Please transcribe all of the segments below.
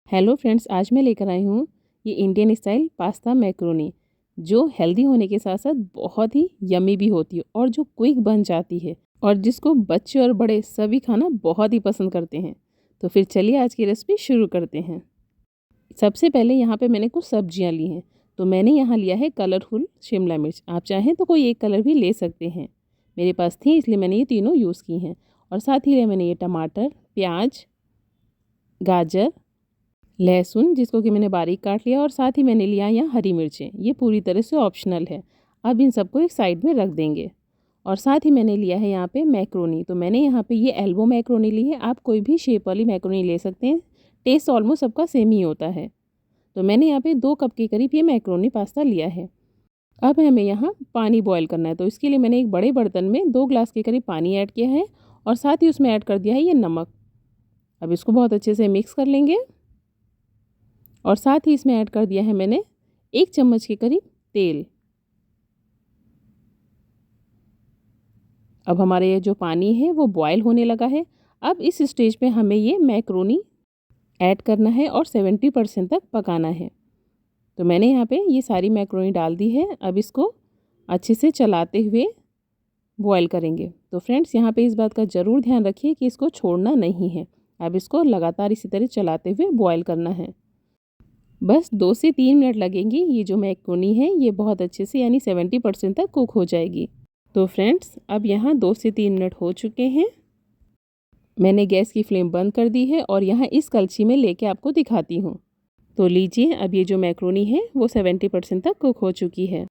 Hello friends, आज मैं लेकर आई हूँ ये इंडियन स्टाइल पास्ता मैक्रोनी, जो हेल्दी होने के साथ साथ बहुत ही यम्मी भी होती है और जो क्विक बन जाती है और जिसको बच्चे और बड़े सभी खाना बहुत ही पसंद करते हैं। तो फिर चलिए आज की रेसिपी शुरू करते हैं। सबसे पहले यहाँ पे मैंने कुछ सब्जियाँ ली हैं। तो मैंने यहाँ लिया है कलरफुल शिमला मिर्च, आप चाहें तो कोई एक कलर भी ले सकते हैं। मेरे पास थी इसलिए मैंने ये तीनों यूज़ की हैं। और साथ ही मैंने ये टमाटर, प्याज, गाजर, लहसुन जिसको कि मैंने बारीक काट लिया और साथ ही मैंने लिया यहाँ हरी मिर्चें। ये पूरी तरह से ऑप्शनल है। अब इन सबको एक साइड में रख देंगे। और साथ ही मैंने लिया है यहाँ पे मैक्रोनी। तो मैंने यहाँ पे ये एल्बो मैक्रोनी ली है। आप कोई भी शेप वाली मैक्रोनी ले सकते हैं। टेस्ट ऑलमोस्ट सबका सेम ही होता है। तो मैंने यहाँ पे 2 कप के करीब ये मैक्रोनी पास्ता लिया है। अब हमें यहाँ पानी बॉयल करना है। तो इसके लिए मैंने एक बड़े बर्तन में 2 ग्लास के करीब पानी ऐड किया है और साथ ही उसमें ऐड कर दिया है ये नमक। अब इसको बहुत अच्छे से मिक्स कर लेंगे। और साथ ही इसमें ऐड कर दिया है मैंने 1 चम्मच के करीब तेल। अब हमारे ये जो पानी है वो बॉयल होने लगा है। अब इस स्टेज पे हमें ये मैक्रोनी ऐड करना है और 70% तक पकाना है। तो मैंने यहाँ पे ये सारी मैक्रोनी डाल दी है। अब इसको अच्छे से चलाते हुए बॉयल करेंगे। तो फ्रेंड्स, यहाँ पे इस बात का ज़रूर ध्यान रखिए कि इसको छोड़ना नहीं है। अब इसको लगातार इसी तरह चलाते हुए बॉयल करना है। बस 2 से 3 मिनट लगेंगी। ये जो मैक्रोनी है ये बहुत अच्छे से यानी 70% तक कुक हो जाएगी। तो फ्रेंड्स, अब यहाँ 2 से 3 मिनट हो चुके हैं। मैंने गैस की फ्लेम बंद कर दी है और यहाँ इस कलछी में लेके आपको दिखाती हूँ। तो लीजिए, अब ये जो मैक्रोनी है वो 70% तक कुक हो चुकी है।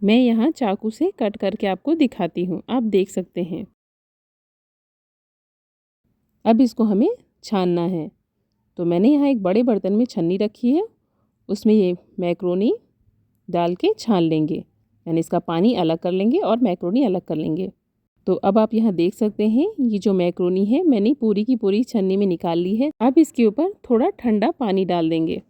मैं यहाँ चाकू से कट करके आपको दिखाती हूँ, आप देख सकते हैं। अब इसको हमें छानना है। तो मैंने यहाँ एक बड़े बर्तन में छन्नी रखी है, उसमें ये मैक्रोनी डाल के छान लेंगे, यानी इसका पानी अलग कर लेंगे और मैक्रोनी अलग कर लेंगे। तो अब आप यहाँ देख सकते हैं ये जो मैक्रोनी है मैंने पूरी की पूरी छन्नी में निकाल ली है। अब इसके ऊपर थोड़ा ठंडा पानी डाल देंगे।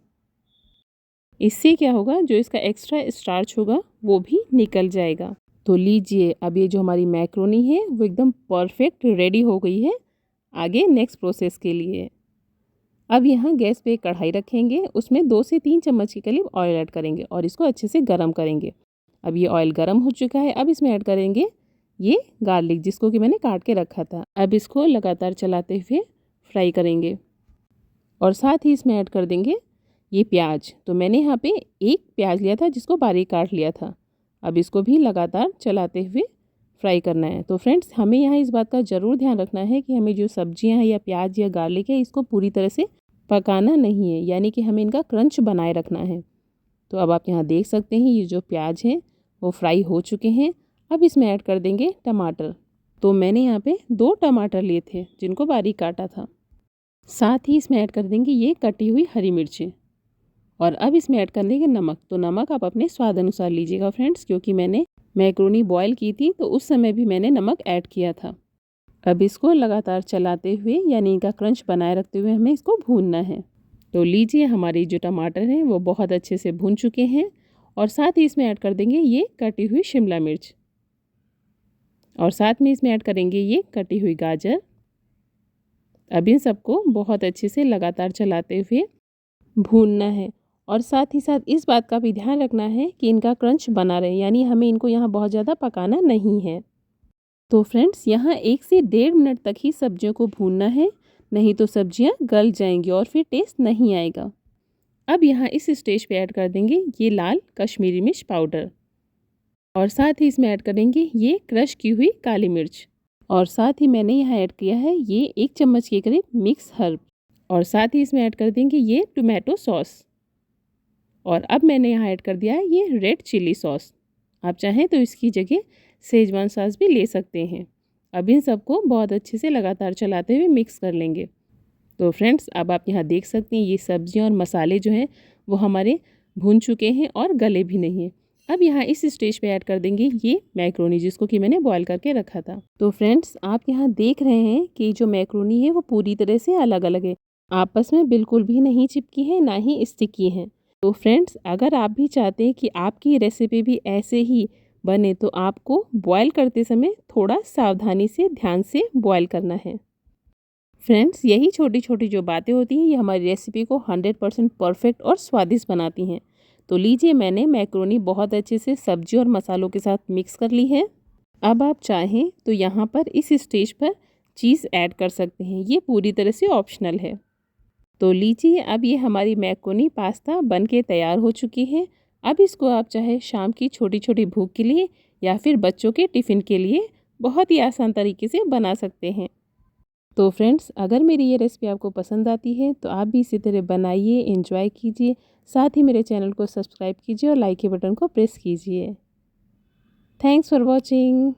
इससे क्या होगा, जो इसका एक्स्ट्रा स्टार्च होगा वो भी निकल जाएगा। तो लीजिए, अब ये जो हमारी मैक्रोनी है वो एकदम परफेक्ट रेडी हो गई है आगे नेक्स्ट प्रोसेस के लिए। अब यहाँ गैस पे एक कढ़ाई रखेंगे, उसमें 2 से 3 चम्मच के करीब ऑयल ऐड करेंगे और इसको अच्छे से गरम करेंगे। अब ये ऑयल गरम हो चुका है। अब इसमें ऐड करेंगे ये गार्लिक जिसको कि मैंने काट के रखा था। अब इसको लगातार चलाते हुए फ्राई करेंगे और साथ ही इसमें ऐड कर देंगे ये प्याज। तो मैंने यहाँ पे 1 प्याज लिया था जिसको बारीक काट लिया था। अब इसको भी लगातार चलाते हुए फ्राई करना है। तो फ्रेंड्स, हमें यहाँ इस बात का ज़रूर ध्यान रखना है कि हमें जो सब्जियाँ हैं या प्याज या गार्लिक है इसको पूरी तरह से पकाना नहीं है, यानी कि हमें इनका क्रंच बनाए रखना है। तो अब आप यहाँ देख सकते हैं ये जो प्याज हैं वो फ्राई हो चुके हैं। अब इसमें ऐड कर देंगे टमाटर। तो मैंने यहाँ पे 2 टमाटर लिए थे जिनको बारीक काटा था। साथ ही इसमें ऐड कर देंगे ये कटी हुई हरी मिर्चें और अब इसमें ऐड कर देंगे नमक। तो नमक आप अपने स्वाद अनुसार लीजिएगा फ्रेंड्स, क्योंकि मैंने मैक्रोनी बॉयल की थी तो उस समय भी मैंने नमक ऐड किया था। अब इसको लगातार चलाते हुए यानी इनका क्रंच बनाए रखते हुए हमें इसको भूनना है। तो लीजिए, हमारी जो टमाटर हैं वो बहुत अच्छे से भून चुके हैं और साथ ही इसमें ऐड कर देंगे ये कटी हुई शिमला मिर्च और साथ में इसमें ऐड करेंगे ये कटी हुई गाजर। अब इन सबको बहुत अच्छे से लगातार चलाते हुए भूनना है और साथ ही साथ इस बात का भी ध्यान रखना है कि इनका क्रंच बना रहे, यानी हमें इनको यहाँ बहुत ज़्यादा पकाना नहीं है। तो फ्रेंड्स, यहाँ 1 से 1.5 मिनट तक ही सब्जियों को भूनना है, नहीं तो सब्जियाँ गल जाएंगी और फिर टेस्ट नहीं आएगा। अब यहाँ इस स्टेज पे ऐड कर देंगे ये लाल कश्मीरी मिर्च पाउडर और साथ ही इसमें ऐड करेंगे ये क्रश की हुई काली मिर्च और साथ ही मैंने यहाँ ऐड किया है ये 1 चम्मच के करीब मिक्स हर्ब और साथ ही इसमें ऐड कर देंगे ये टोमेटो सॉस और अब मैंने यहाँ ऐड कर दिया है ये रेड चिली सॉस। आप चाहें तो इसकी जगह शेजवान सॉस भी ले सकते हैं। अब इन सबको बहुत अच्छे से लगातार चलाते हुए मिक्स कर लेंगे। तो फ्रेंड्स, अब आप यहाँ देख सकते हैं ये सब्जियाँ और मसाले जो हैं वो हमारे भून चुके हैं और गले भी नहीं हैं। अब यहाँ इस स्टेज पे ऐड कर देंगे ये मैक्रोनी जिसको कि मैंने बॉईल करके रखा था। तो फ्रेंड्स, आप यहाँ देख रहे हैं कि जो मैक्रोनी है वो पूरी तरह से अलग अलग है, आपस में बिल्कुल भी नहीं चिपकी है, ना ही स्टिकी है। तो फ्रेंड्स, अगर आप भी चाहते हैं कि आपकी रेसिपी भी ऐसे ही बने तो आपको बॉयल करते समय थोड़ा सावधानी से ध्यान से बॉयल करना है। फ्रेंड्स, यही छोटी छोटी जो बातें होती हैं ये हमारी रेसिपी को 100% परफेक्ट और स्वादिष्ट बनाती हैं। तो लीजिए, मैंने मैक्रोनी बहुत अच्छे से सब्जी और मसालों के साथ मिक्स कर ली है। अब आप चाहें तो यहाँ पर इस स्टेज पर चीज़ ऐड कर सकते हैं, ये पूरी तरह से ऑप्शनल है। तो लीजिए, अब ये हमारी मैक्रोनी पास्ता बन के तैयार हो चुकी है। अब इसको आप चाहे शाम की छोटी छोटी भूख के लिए या फिर बच्चों के टिफ़िन के लिए बहुत ही आसान तरीके से बना सकते हैं। तो फ्रेंड्स, अगर मेरी ये रेसिपी आपको पसंद आती है तो आप भी इसी तरह बनाइए, एंजॉय कीजिए। साथ ही मेरे चैनल को सब्सक्राइब कीजिए और लाइक के बटन को प्रेस कीजिए। Thanks for watching.